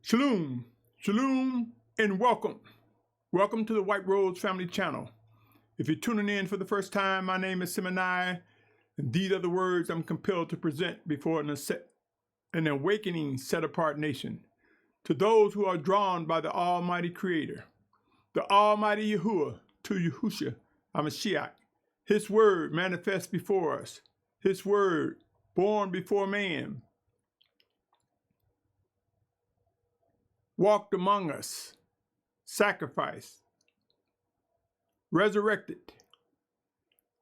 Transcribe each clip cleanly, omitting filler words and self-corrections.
Shalom, shalom, and welcome. Welcome to the White Rose Family Channel. If you're tuning in for the first time, my name is Symmanayah, and these are the words I'm compelled to present before an awakening set-apart nation. To those who are drawn by the Almighty Creator, the Almighty Yahuah, to Yahusha, Mashiach, His word manifest before us, His word born before man, walked among us, sacrificed, resurrected,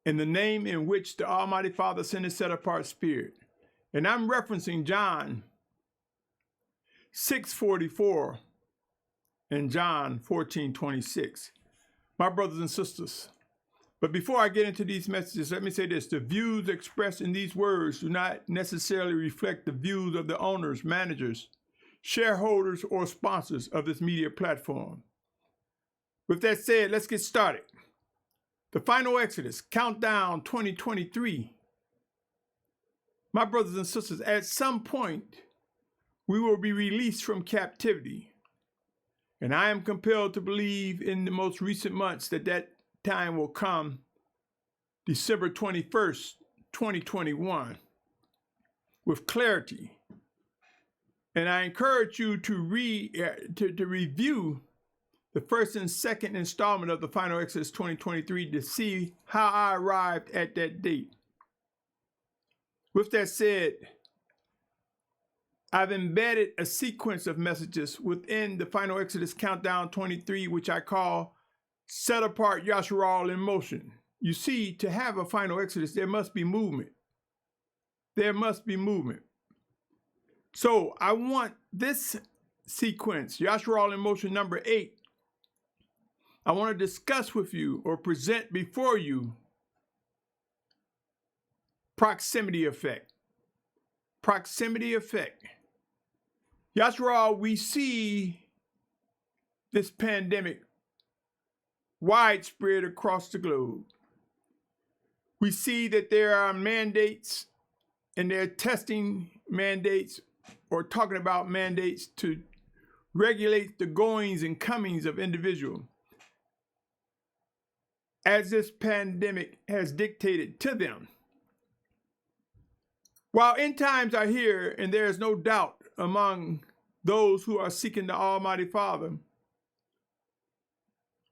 in the name in which the Almighty Father sent His set-apart Spirit. And I'm referencing John 6:44 and John 14:26. My brothers and sisters, but before I get into these messages, let me say this. The views expressed in these words do not necessarily reflect the views of the owners, managers, shareholders, or sponsors of this media platform. With that said, let's get started. The final Exodus, countdown 2023. My brothers and sisters, at some point, we will be released from captivity. And I am compelled to believe in the most recent months that time will come, December 21st, 2021, with clarity. And I encourage you to review the first and second installment of the Final Exodus 2023 to see how I arrived at that date. With that said, I've embedded a sequence of messages within the Final Exodus Countdown 23, which I call Set Apart Yashar'al in Motion. You see, to have a Final Exodus, there must be movement. There must be movement. So I want this sequence, Yashar'al in Motion number 8, I want to discuss with you or present before you proximity effect. Proximity effect. Yashar'al, we see this pandemic widespread across the globe. We see that there are mandates, and they're testing mandates or talking about mandates to regulate the goings and comings of individuals, as this pandemic has dictated to them. While end times are here, and there is no doubt among those who are seeking the Almighty Father,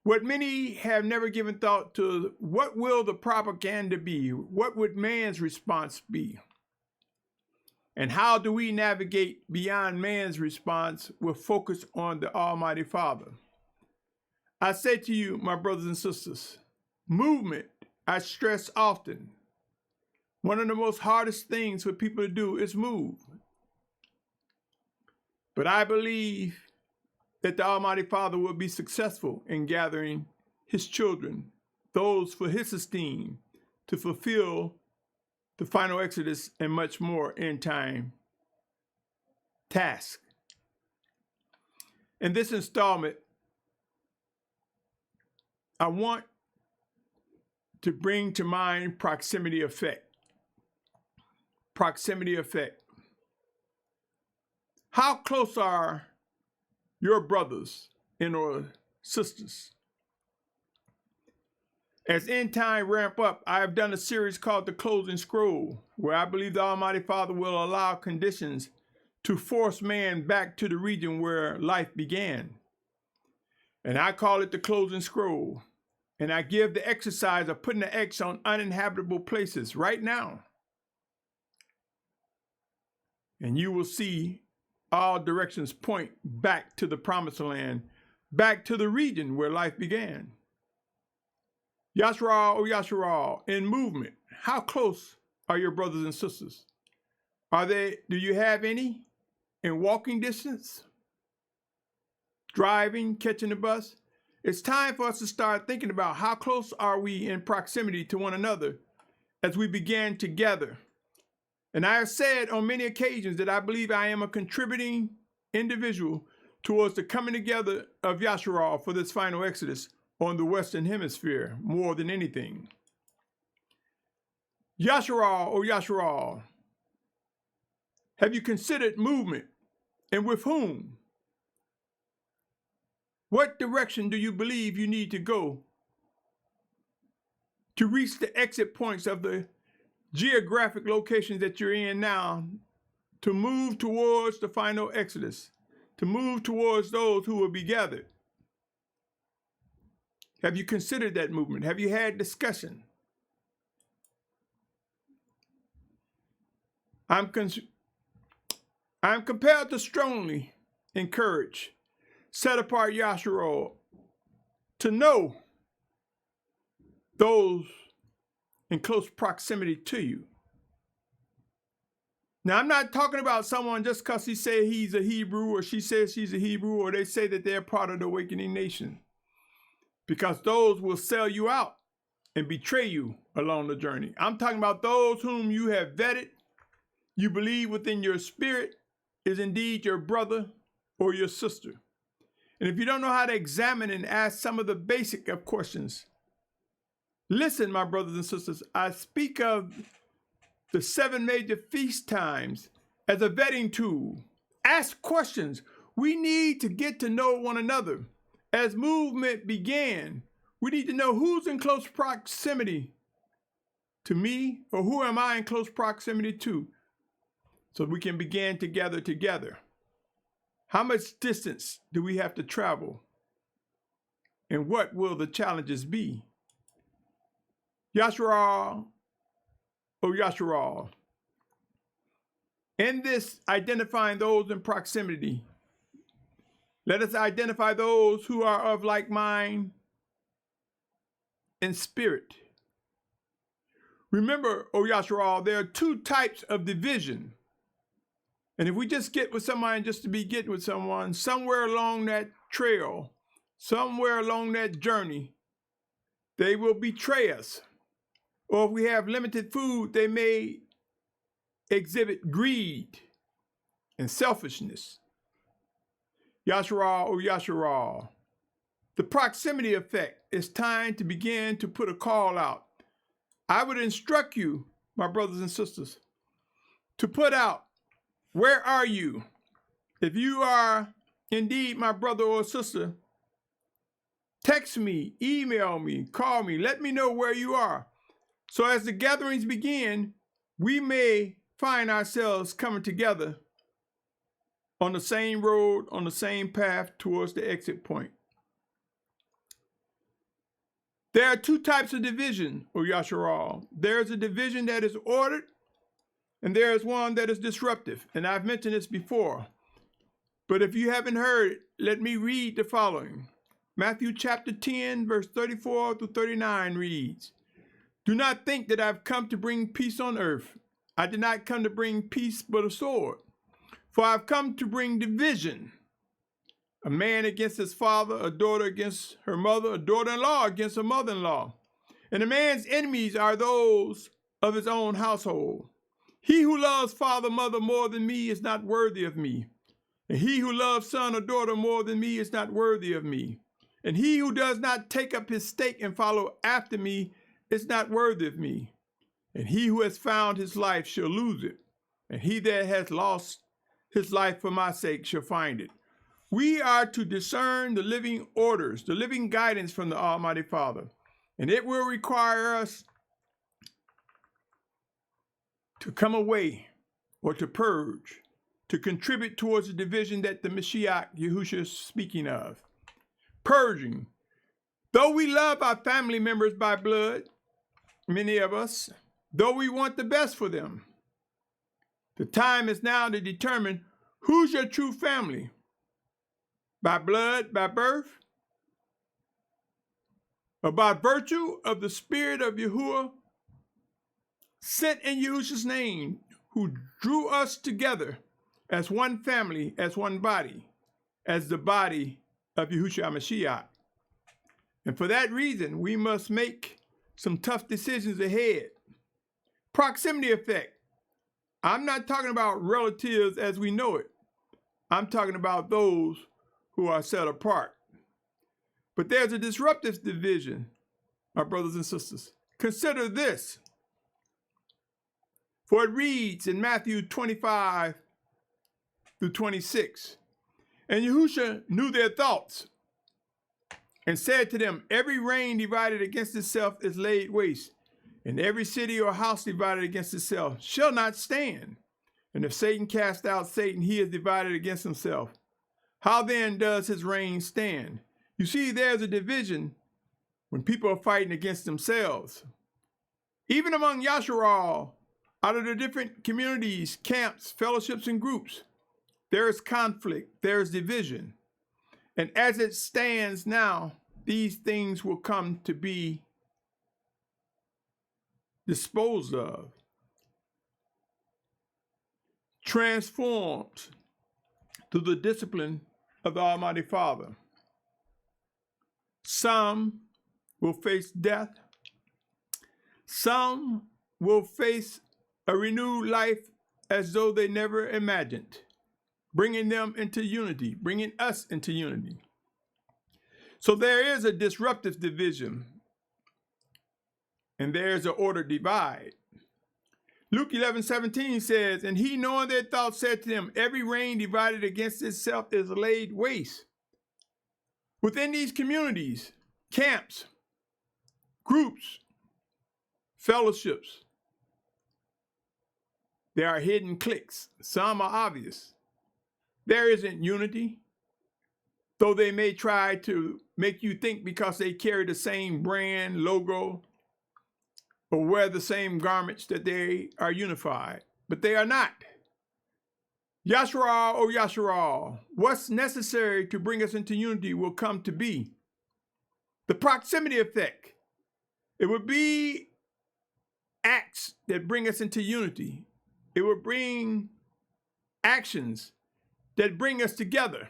what many have never given thought to, what will the propaganda be? What would man's response be? And how do we navigate beyond man's response with focus on the Almighty Father? I say to you, my brothers and sisters, movement, I stress often. One of the most hardest things for people to do is move. But I believe that the Almighty Father will be successful in gathering His children, those for His esteem, to fulfill the final Exodus and much more end time task. In this installment, I want to bring to mind proximity effect. Proximity effect. How close are your brothers and or sisters? As end time ramp up, I have done a series called The Closing Scroll, where I believe the Almighty Father will allow conditions to force man back to the region where life began. And I call it The Closing Scroll. And I give the exercise of putting the X on uninhabitable places right now. And you will see all directions point back to the promised land, back to the region where life began. Yashar'al, oh Yashar'al, in movement. How close are your brothers and sisters? Do you have any in walking distance? Driving, catching the bus? It's time for us to start thinking about how close are we in proximity to one another as we begin together. And I have said on many occasions that I believe I am a contributing individual towards the coming together of Yashar'al for this final Exodus on the Western Hemisphere more than anything. Yashar'al, oh Yashar'al, have you considered movement, and with whom? What direction do you believe you need to go to reach the exit points of the geographic locations that you're in now, to move towards the final exodus, to move towards those who will be gathered? Have you considered that movement? Have you had discussion? I'm compelled to strongly encourage, set apart Yashar'al, to know those in close proximity to you. Now, I'm not talking about someone just because he says he's a Hebrew, or she says she's a Hebrew, or they say that they're part of the awakening nation, because those will sell you out and betray you along the journey. I'm talking about those whom you have vetted, you believe within your spirit is indeed your brother or your sister. And if you don't know how to examine and ask some of the basic of questions, listen, my brothers and sisters, I speak of the 7 major feast times as a vetting tool. Ask questions. We need to get to know one another. As movement began, we need to know who's in close proximity to me, or who am I in close proximity to, so we can begin to gather together. How much distance do we have to travel? And what will the challenges be? Yashar'al, oh Yashar'al. In this identifying those in proximity, let us identify those who are of like mind and spirit. Remember, O Yashar'al, there are 2 types of division. And if we just get with someone just to be getting with someone, somewhere along that trail, somewhere along that journey, they will betray us. Or if we have limited food, they may exhibit greed and selfishness. Yashar'al, O Yashar'al, the proximity effect. It's time to begin to put a call out. I would instruct you, my brothers and sisters, to put out, where are you? If you are indeed my brother or sister, text me, email me, call me, let me know where you are. So as the gatherings begin, we may find ourselves coming together on the same road, on the same path towards the exit point. There are 2 types of division, O Yashar'al. There is a division that is ordered, and there is one that is disruptive. And I've mentioned this before. But if you haven't heard, let me read the following. Matthew chapter 10, verse 34 through 39 reads, "Do not think that I've come to bring peace on earth. I did not come to bring peace but a sword. For I've come to bring division. A man against his father, a daughter against her mother, a daughter-in-law against her mother-in-law. And a man's enemies are those of his own household. He who loves father, mother more than me is not worthy of me. And he who loves son or daughter more than me is not worthy of me. And he who does not take up his stake and follow after me is not worthy of me. And he who has found his life shall lose it. And he that has lost his life for my sake shall find it." We are to discern the living orders, the living guidance from the Almighty Father. And it will require us to come away or to purge, to contribute towards the division that the Mashiach Yahusha is speaking of. Purging. Though we love our family members by blood, many of us, though we want the best for them, the time is now to determine who's your true family. By blood, by birth, or by virtue of the Spirit of Yahuah, sent in Yahusha's name, who drew us together as one family, as one body, as the body of Yahushua Mashiach. And for that reason, we must make some tough decisions ahead. Proximity effect. I'm not talking about relatives as we know it. I'm talking about those who are set apart. But there's a disruptive division, my brothers and sisters. Consider this. For it reads in Matthew 25 through 26, "And Yahusha knew their thoughts, and said to them, every reign divided against itself is laid waste, and every city or house divided against itself shall not stand. And if Satan cast out Satan, he is divided against himself. How then does his reign stand? You see, there's a division when people are fighting against themselves. Even among Yashar'al, out of the different communities, camps, fellowships, and groups, there is conflict, there is division. And as it stands now, these things will come to be disposed of, transformed through the discipline of the Almighty Father. Some will face death. Some will face a renewed life as though they never imagined, bringing them into unity, bringing us into unity. So there is a disruptive division, and there's an order divide. Luke 11:17 says, and he, knowing their thoughts, said to them, every reign divided against itself is laid waste. Within these communities, camps, groups, fellowships, there are hidden cliques. Some are obvious. There isn't unity, though they may try to make you think because they carry the same brand, logo, or wear the same garments that they are unified, but they are not. Yashar'al, oh Yashar'al, what's necessary to bring us into unity will come to be. The proximity effect. It would be acts that bring us into unity. It would bring actions that bring us together.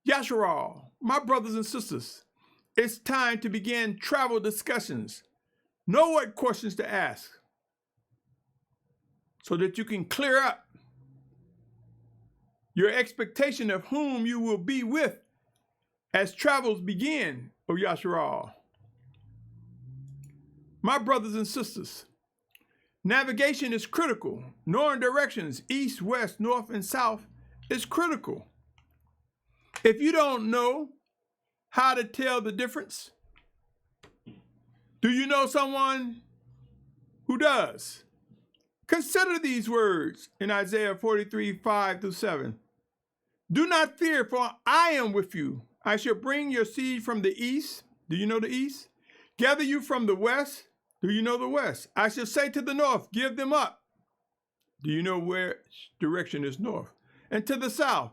Yashar'al, my brothers and sisters, it's time to begin travel discussions. Know what questions to ask so that you can clear up your expectation of whom you will be with as travels begin, O Yashar'al. My brothers and sisters, navigation is critical. Knowing directions, east, west, north, and south is critical. If you don't know how to tell the difference, do you know someone who does? Consider these words in Isaiah 43:5-7. Do not fear, for I am with you. I shall bring your seed from the east. Do you know the east? Gather you from the west. Do you know the west? I shall say to the north, give them up. Do you know which direction is north? And to the south,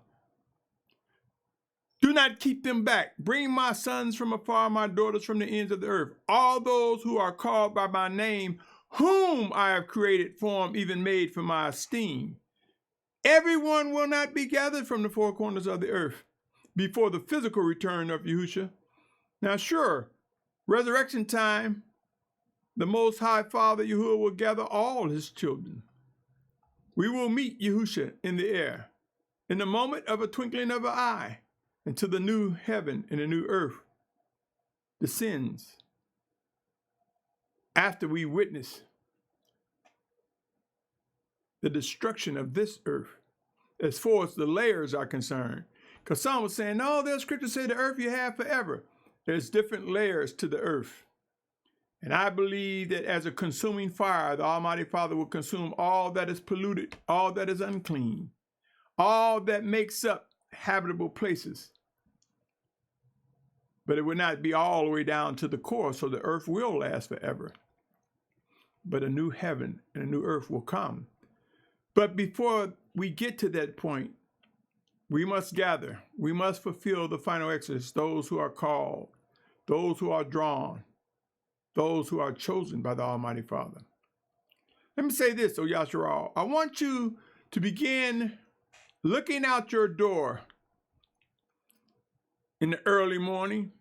do not keep them back. Bring my sons from afar, my daughters from the ends of the earth. All those who are called by my name, whom I have created, formed, even made for my esteem. Everyone will not be gathered from the four corners of the earth before the physical return of Yahusha. Now sure, resurrection time, the Most High Father Yahuah will gather all his children. We will meet Yahusha in the air, in the moment of a twinkling of an eye, until the new heaven and the new earth descends. After we witness the destruction of this earth, as far as the layers are concerned. Because some were saying, no, there's scripture say the earth you have forever. There's different layers to the earth. And I believe that as a consuming fire, the Almighty Father will consume all that is polluted, all that is unclean, all that makes up habitable places. But it will not be all the way down to the core, so the earth will last forever. But a new heaven and a new earth will come. But before we get to that point, we must gather. We must fulfill the final exodus, those who are called, those who are drawn, those who are chosen by the Almighty Father. Let me say this, O Yashar'al. I want you to begin looking out your door in the early morning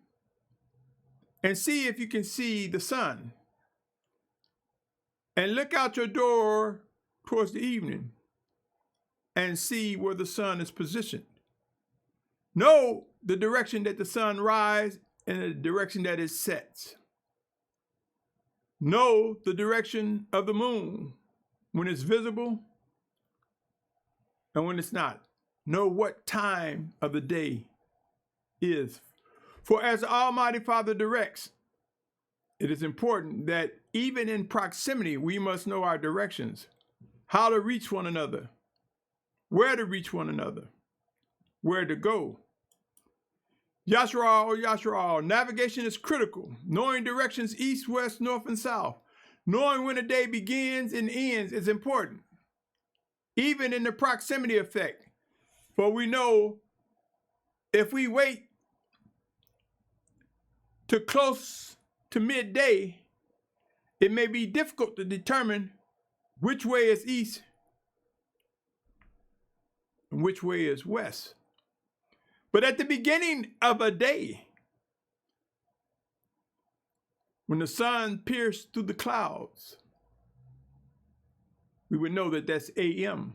and see if you can see the sun. And look out your door towards the evening and see where the sun is positioned. Know the direction that the sun rises and the direction that it sets. Know the direction of the moon when it's visible and when it's not. Know what time of the day is For as the Almighty Father directs, it is important that even in proximity, we must know our directions, how to reach one another, where to reach one another, where to go. Yashar'al, Yashar'al, navigation is critical. Knowing directions east, west, north, and south. Knowing when a day begins and ends is important, even in the proximity effect. For we know if we wait to close to midday, it may be difficult to determine which way is east and which way is west. But at the beginning of a day, when the sun pierced through the clouds, we would know that that's AM.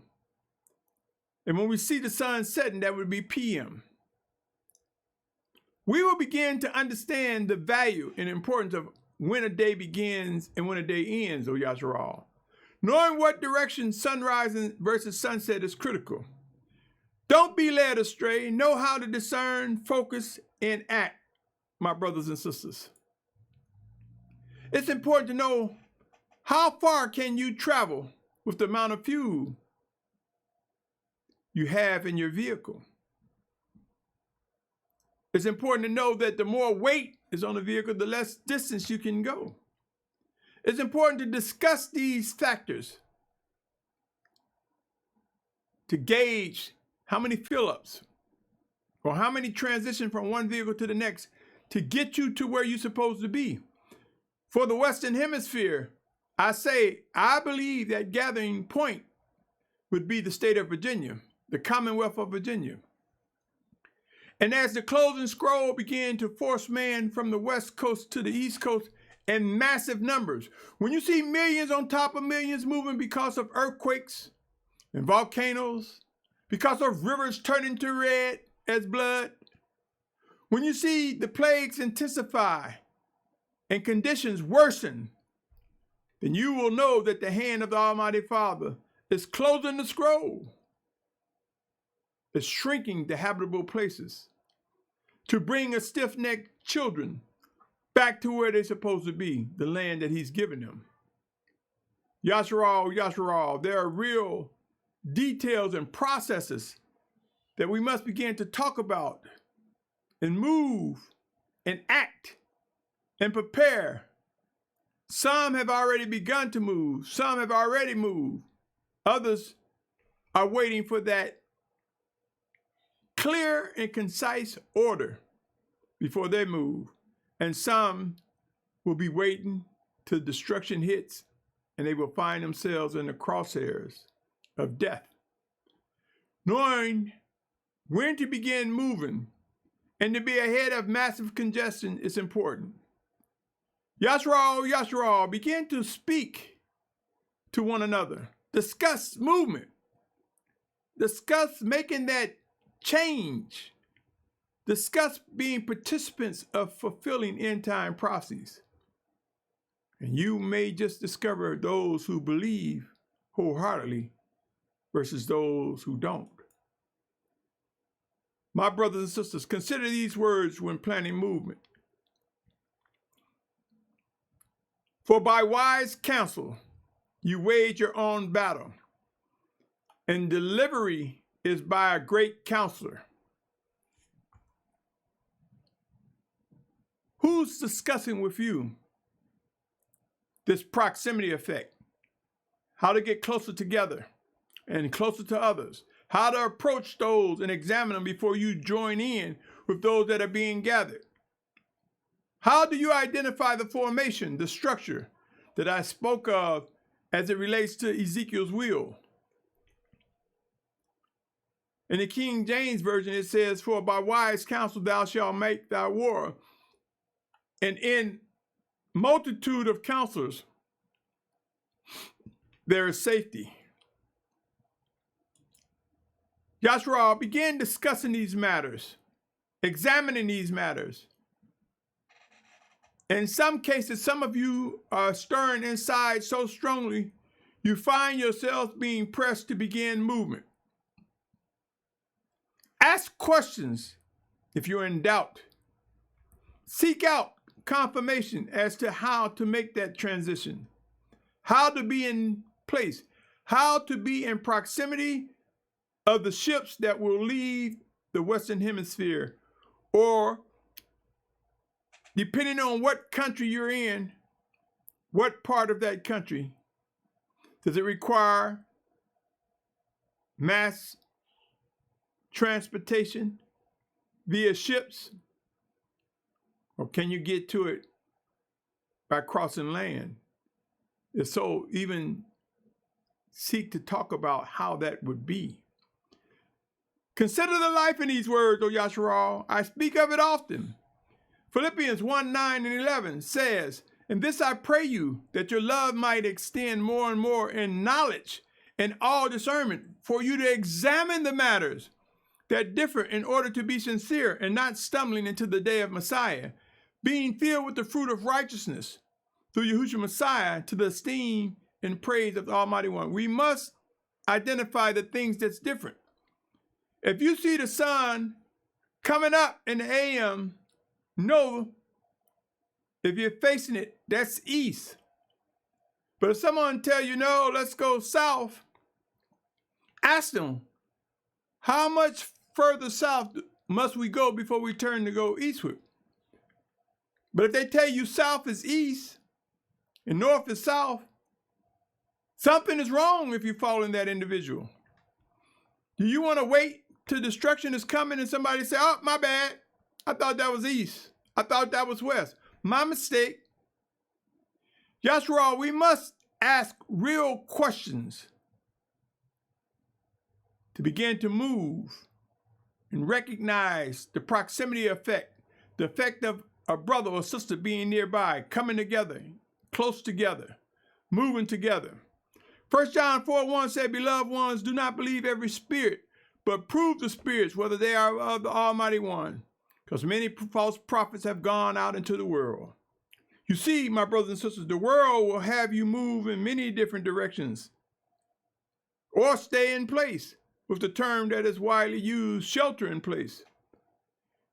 And when we see the sun setting, that would be PM. We will begin to understand the value and importance of when a day begins and when a day ends, O Yashar'al. Knowing what direction sunrise versus sunset is critical. Don't be led astray. Know how to discern, focus, and act, my brothers and sisters. It's important to know how far can you travel with the amount of fuel you have in your vehicle. It's important to know that the more weight is on the vehicle, the less distance you can go. It's important to discuss these factors to gauge how many fill-ups or how many transition from one vehicle to the next to get you to where you're supposed to be. For the Western Hemisphere, I believe that gathering point would be the state of Virginia, the Commonwealth of Virginia. And as the closing scroll began to force man from the West Coast to the East Coast in massive numbers, when you see millions on top of millions moving because of earthquakes and volcanoes, because of rivers turning to red as blood, when you see the plagues intensify and conditions worsen, then you will know that the hand of the Almighty Father is closing the scroll. It's shrinking the habitable places to bring a stiff-necked children back to where they're supposed to be, the land that he's given them. Yashar'al, Yashar'al, there are real details and processes that we must begin to talk about and move and act and prepare. Some have already begun to move. Some have already moved. Others are waiting for that clear and concise order before they move. And some will be waiting till destruction hits and they will find themselves in the crosshairs of death. Knowing when to begin moving and to be ahead of massive congestion is important. Yashar'al, Yashar'al, begin to speak to one another. Discuss movement. Discuss making that change. Discuss being participants of fulfilling end-time prophecies. And you may just discover those who believe wholeheartedly versus those who don't. My brothers and sisters, consider these words when planning movement. For by wise counsel you wage your own battle, and delivery is by a great counselor. Who's discussing with you this proximity effect? How to get closer together and closer to others. How to approach those and examine them before you join in with those that are being gathered. How do you identify the formation, the structure that I spoke of as it relates to Ezekiel's wheel? In the King James Version, it says, for by wise counsel thou shalt make thy war, and in multitude of counselors there is safety. Yashar'al, begin discussing these matters, examining these matters. In some cases, some of you are stirring inside so strongly, you find yourselves being pressed to begin movement. Ask questions if you're in doubt. seek out confirmation as to how to make that transition, how to be in place, how to be in proximity of the ships that will leave the Western Hemisphere, or depending on what country you're in, what part of that country, does it require mass transportation via ships, or can you get to it by crossing land? If so, even seek to talk about how that would be. Consider the life in these words, O Yashar'al. I speak of it often. Philippians 1:9-11 says, "And this I pray you, that your love might extend more and more in knowledge and all discernment, for you to examine the matters that differ in order to be sincere and not stumbling into the day of Messiah, being filled with the fruit of righteousness through Yahusha Messiah to the esteem and praise of the Almighty One." We must identify the things that's different. If you see the sun coming up in the AM, know if you're facing it, that's east. But if someone tell you, no, let's go south, ask them, how much further south must we go before we turn to go eastward? But if they tell you south is east and north is south, something is wrong if you're following that individual. Do you want to wait till destruction is coming and somebody say, oh, my bad, I thought that was east, I thought that was west, my mistake? Yashar'al, we must ask real questions to begin to move and recognize the proximity effect, the effect of a brother or sister being nearby, coming together, close together, moving together. 1 John 4:1 said, "Beloved ones, do not believe every spirit, but prove the spirits, whether they are of the Almighty One, because many false prophets have gone out into the world." You see, my brothers and sisters, the world will have you move in many different directions or stay in place, with the term that is widely used, shelter in place.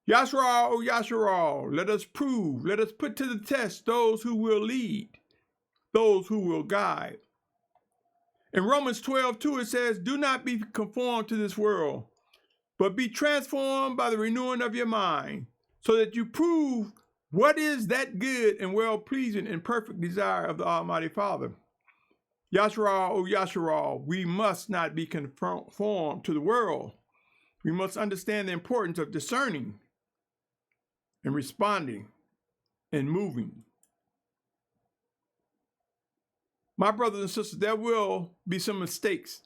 Yashar'al, O Yashar'al, let us prove, let us put to the test those who will lead, those who will guide. In Romans 12:2 it says, "Do not be conformed to this world, but be transformed by the renewing of your mind, so that you prove what is that good and well-pleasing and perfect desire of the Almighty Father." Yashar'al, O Yashar'al, we must not be conformed to the world. We must understand the importance of discerning and responding and moving. My brothers and sisters, there will be some mistakes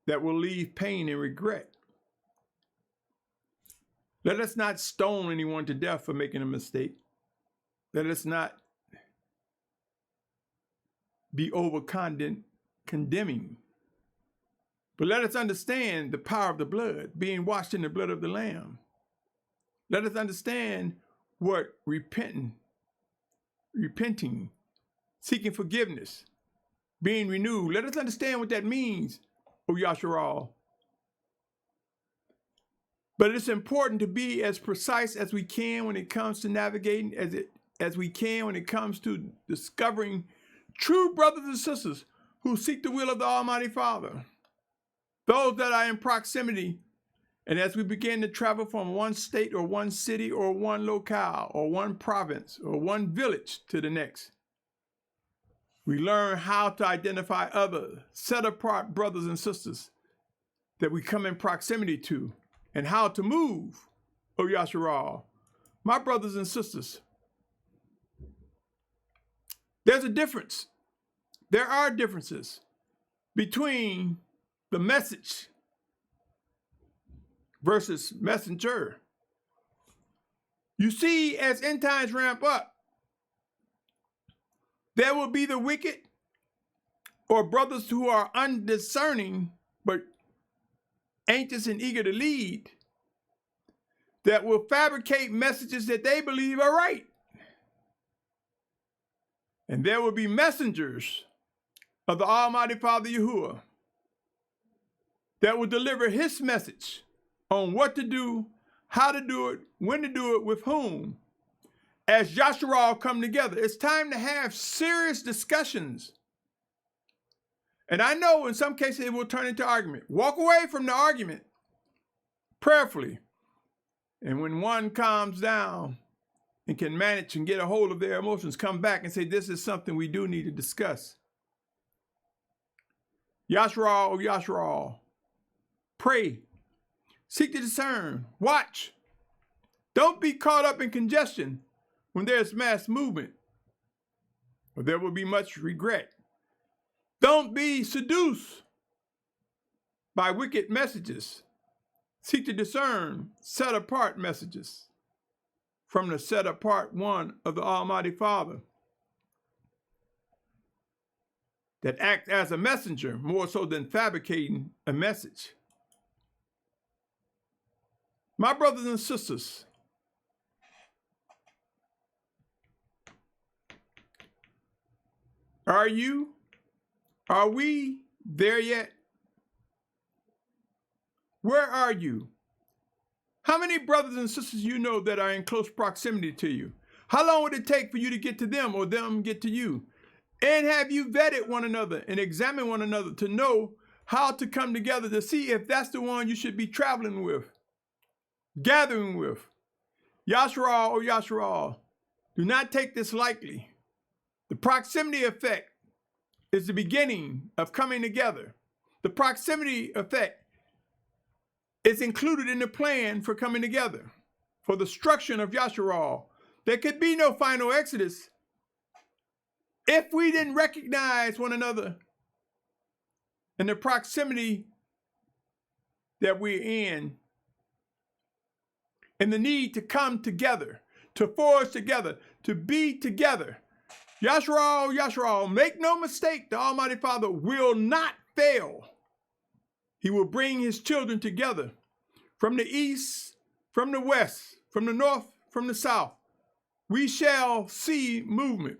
that will leave pain and regret. Let us not stone anyone to death for making a mistake. Let us not be over condemning. But let us understand the power of the blood, being washed in the blood of the Lamb. Let us understand what repenting, seeking forgiveness, being renewed. Let us understand what that means, O Yashar'al. But it's important to be as precise as we can when it comes to navigating, as we can when it comes to discovering true brothers and sisters who seek the will of the Almighty Father. Those that are in proximity, and as we begin to travel from one state or one city or one locale or one province or one village to the next, we learn how to identify other set-apart brothers and sisters that we come in proximity to, and how to move, O Yashar'al. My brothers and sisters, there's a difference. There are differences between the message versus messenger. You see, as end times ramp up, there will be the wicked or brothers who are undiscerning but anxious and eager to lead, that will fabricate messages that they believe are right. And there will be messengers of the Almighty Father Yahuah that will deliver his message on what to do, how to do it, when to do it, with whom. as Yashar'al come together. It's time to have serious discussions. And I know in some cases it will turn into argument. Walk away from the argument prayerfully. And when one calms down and can manage and get a hold of their emotions, come back and say, this is something we do need to discuss. Yashar'al, oh Yashar'al, pray, seek to discern, watch. Don't be caught up in congestion when there's mass movement, or there will be much regret. Don't be seduced by wicked messages. Seek to discern set apart messages from the set apart one of the Almighty Father that act as a messenger more so than fabricating a message. My brothers and sisters, are we there yet? Where are you? How many brothers and sisters you know that are in close proximity to you? How long would it take for you to get to them or them get to you? And have you vetted one another and examined one another to know how to come together to see if that's the one you should be traveling with, gathering with? Yashar'al, oh Yashar'al, do not take this lightly. The proximity effect is the beginning of coming together. The proximity effect is included in the plan for coming together, for the structure of Yashar'al. There could be no final exodus if we didn't recognize one another and the proximity that we're in, and the need to come together, to forge together, to be together. Yashar'al, Yashar'al, make no mistake, the Almighty Father will not fail. He will bring his children together from the east, from the west, from the north, from the south. We shall see movement.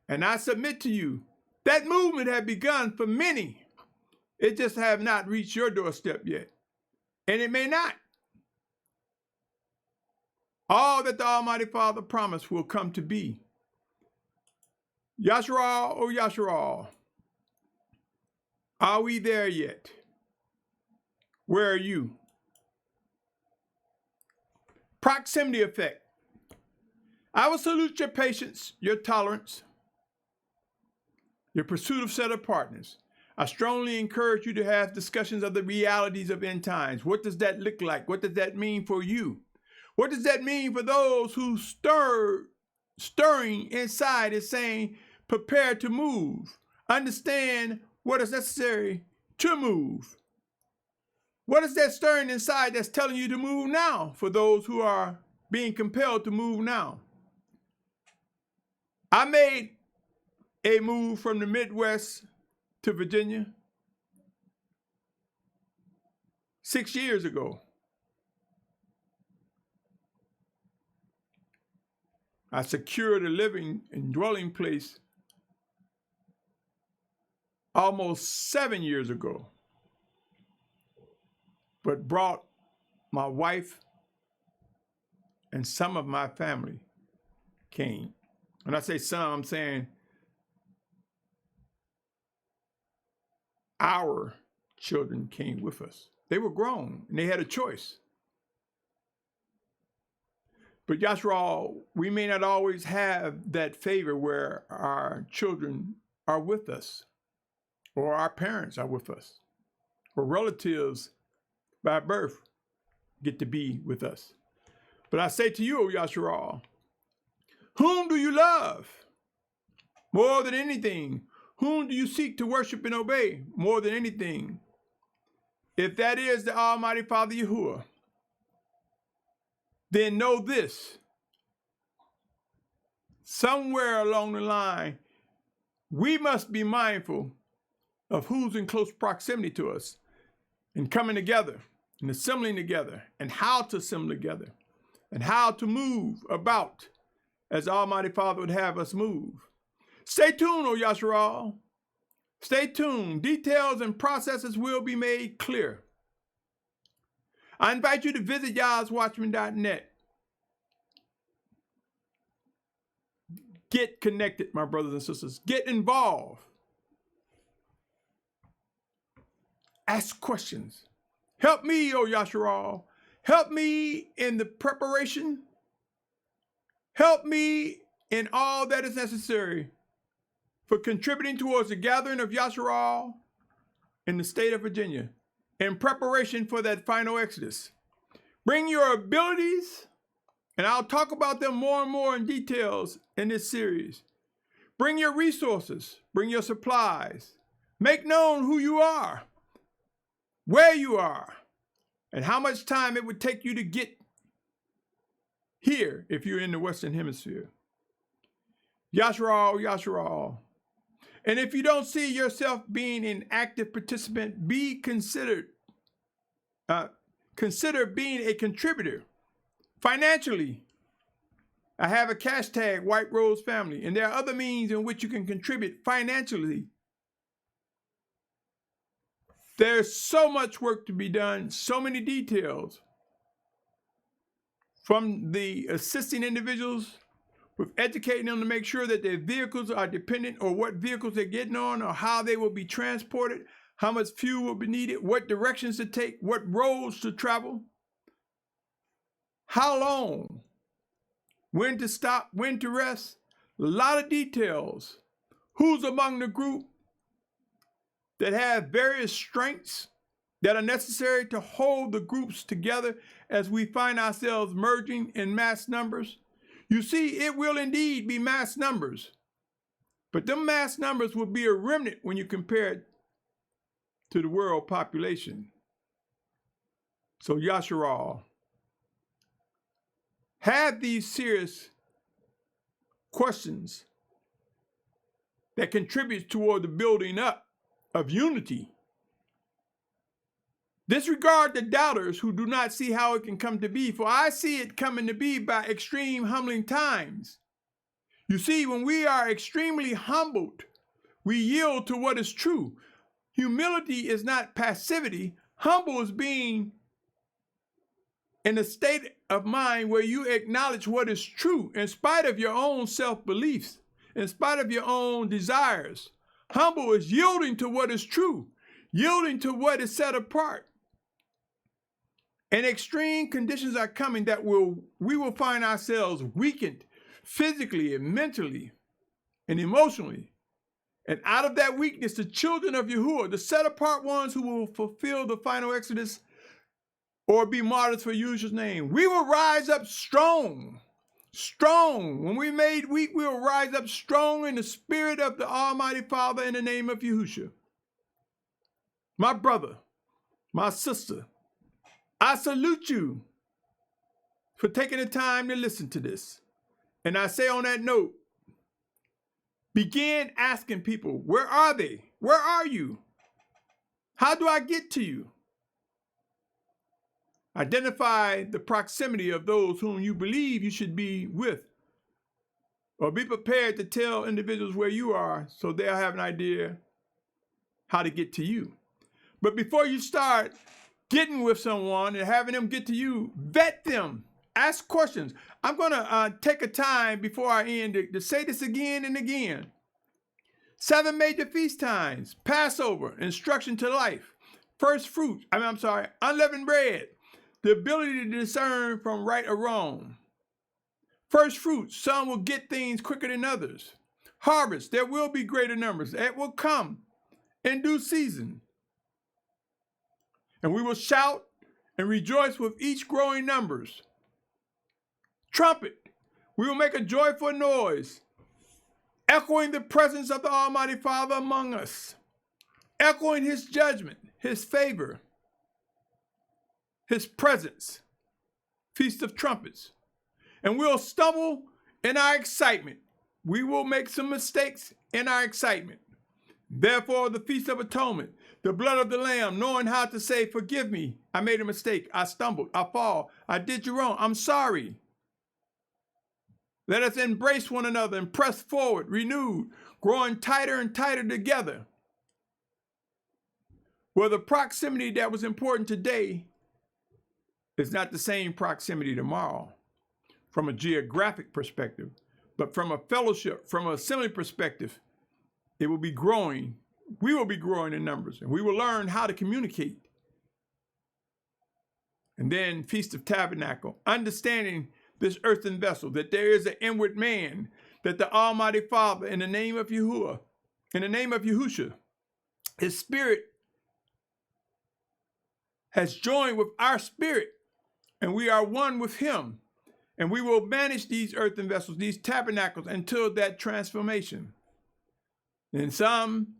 And I submit to you, that movement had begun for many. It just have not reached your doorstep yet. And it may not. All that the Almighty Father promised will come to be. Yashar'al, oh Yashar'al, are we there yet? Where are you? Proximity effect. I will salute your patience, your tolerance, your pursuit of set apartness. I strongly encourage you to have discussions of the realities of end times. What does that look like? What does that mean for you? What does that mean for those who stirring inside is saying, prepare to move. Understand what is necessary to move. What is that stirring inside that's telling you to move now for those who are being compelled to move now? I made a move from the Midwest to Virginia 6 years ago. I secured a living and dwelling place almost 7 years ago, but brought my wife and some of my family came. When I say some, I'm saying our children came with us. They were grown and they had a choice. But Yashar'al, we may not always have that favor where our children are with us, or our parents are with us, or relatives by birth get to be with us. But I say to you, O Yashar'al, whom do you love more than anything? Whom do you seek to worship and obey more than anything? If that is the Almighty Father Yahuah, then know this. Somewhere along the line, we must be mindful of who's in close proximity to us and coming together and assembling together and how to assemble together and how to move about as Almighty Father would have us move. Stay tuned, O Yashar'al. Stay tuned. Details and processes will be made clear. I invite you to visit YahsWatchman.net Get connected, my brothers and sisters. Get involved. Ask questions. Help me, O Yashar'al. Help me in the preparation. Help me in all that is necessary for contributing towards the gathering of Yashar'al in the state of Virginia in preparation for that final exodus. Bring your abilities, and I'll talk about them more and more in details in this series. Bring your resources, bring your supplies. Make known who you are, where you are, and how much time it would take you to get here if you're in the Western Hemisphere. Yashar'al, Yashar'al. And if you don't see yourself being an active participant, consider being a contributor financially. I have a cash tag, White Rose Family, and there are other means in which you can contribute financially. There's so much work to be done, so many details, from the assisting individuals with educating them to make sure that their vehicles are dependent, or what vehicles they're getting on, or how they will be transported, how much fuel will be needed, what directions to take, what roads to travel, how long, when to stop, when to rest. A lot of details. Who's among the group that have various strengths that are necessary to hold the groups together as we find ourselves merging in mass numbers. You see, it will indeed be mass numbers, but them mass numbers will be a remnant when you compare it to the world population. So Yashar'al, have these serious questions that contribute toward the building up of unity. Disregard the doubters who do not see how it can come to be, for I see it coming to be by extreme humbling times. You see, when we are extremely humbled, we yield to what is true. Humility is not passivity. Humble is being in a state of mind where you acknowledge what is true in spite of your own self-beliefs, in spite of your own desires. Humble is yielding to what is true, yielding to what is set apart. And extreme conditions are coming that we will find ourselves weakened physically and mentally and emotionally. And out of that weakness, the children of Yahuah, the set apart ones who will fulfill the final exodus or be martyrs for Yahusha's name, we will rise up strong. Strong. When we're made weak, we will rise up strong in the spirit of the Almighty Father in the name of Yahusha. My brother, my sister, I salute you for taking the time to listen to this. And I say on that note, begin asking people, where are they? Where are you? How do I get to you? Identify the proximity of those whom you believe you should be with, or be prepared to tell individuals where you are so they'll have an idea how to get to you. But before you start getting with someone and having them get to you, vet them, ask questions. I'm going to take a time before I end to say this again and again. 7 major feast times: Passover, instruction to life, first fruits, unleavened bread, the ability to discern from right or wrong. First fruits, some will get things quicker than others. Harvest, there will be greater numbers. It will come in due season. And we will shout and rejoice with each growing numbers. Trumpet, we will make a joyful noise, echoing the presence of the Almighty Father among us, echoing his judgment, his favor, his presence. Feast of Trumpets. And we'll stumble in our excitement. We will make some mistakes in our excitement. Therefore, the Feast of Atonement, the blood of the Lamb, knowing how to say, forgive me, I made a mistake, I stumbled, I fall, I did you wrong, I'm sorry. Let us embrace one another and press forward, renewed, growing tighter and tighter together. Well, the proximity that was important today is not the same proximity tomorrow from a geographic perspective, But from a fellowship, from an assembly perspective, it will be growing. We will be growing in numbers, and we will learn how to communicate. And then Feast of Tabernacle, understanding this earthen vessel, that there is an inward man, that the Almighty Father, in the name of Yahuah, in the name of Yahusha, his spirit has joined with our spirit, and we are one with him. And we will manage these earthen vessels, these tabernacles, until that transformation. In some,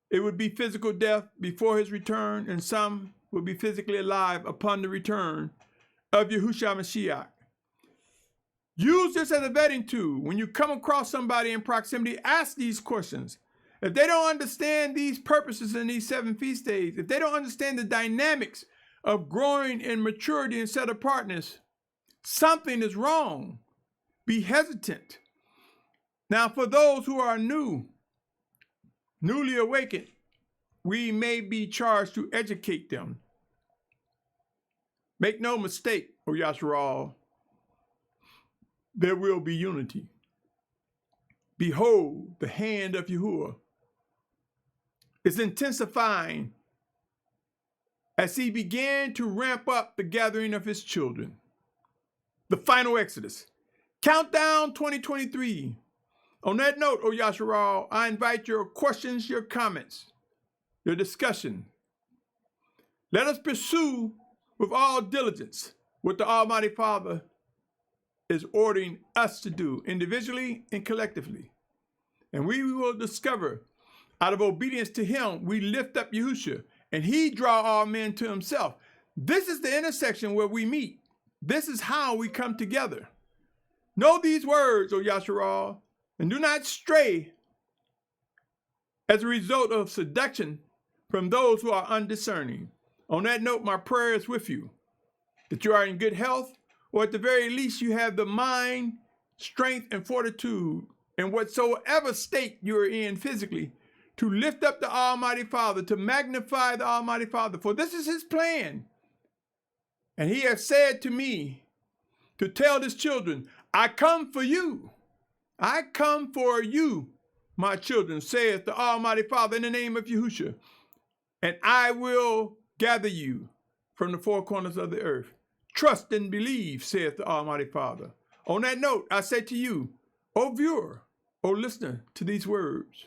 it would be physical death before his return, and some will be physically alive upon the return of Yahushua Mashiach. Use this as a vetting tool. When you come across somebody in proximity, ask these questions. If they don't understand these purposes in these 7 feast days, if they don't understand the dynamics of growing in maturity and set apartness, something is wrong. Be hesitant. Now, for those who are newly awakened, we may be charged to educate them. Make no mistake, O Yashar'al, there will be unity. Behold, the hand of Yahuah is intensifying as he began to ramp up the gathering of his children. The final Exodus. Countdown 2023. On that note, O Yashar'al, I invite your questions, your comments, your discussion. Let us pursue with all diligence what the Almighty Father is ordering us to do individually and collectively. And we will discover, out of obedience to him, we lift up Yahusha, and he draw all men to himself. This is the intersection where we meet. This is how we come together. Know these words, O Yashar'al, and do not stray as a result of seduction from those who are undiscerning. On that note, my prayer is with you, that you are in good health, or at the very least you have the mind, strength, and fortitude in whatsoever state you are in physically, to lift up the Almighty Father, to magnify the Almighty Father, for this is his plan. And he has said to me to tell his children, I come for you. I come for you, my children, saith the Almighty Father, in the name of Yahusha. And I will gather you from the four corners of the earth. Trust and believe, saith the Almighty Father. On that note, I say to you, O viewer, O listener to these words,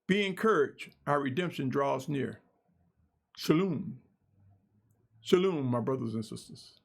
be encouraged, our redemption draws near. Shalom. Shalom, my brothers and sisters.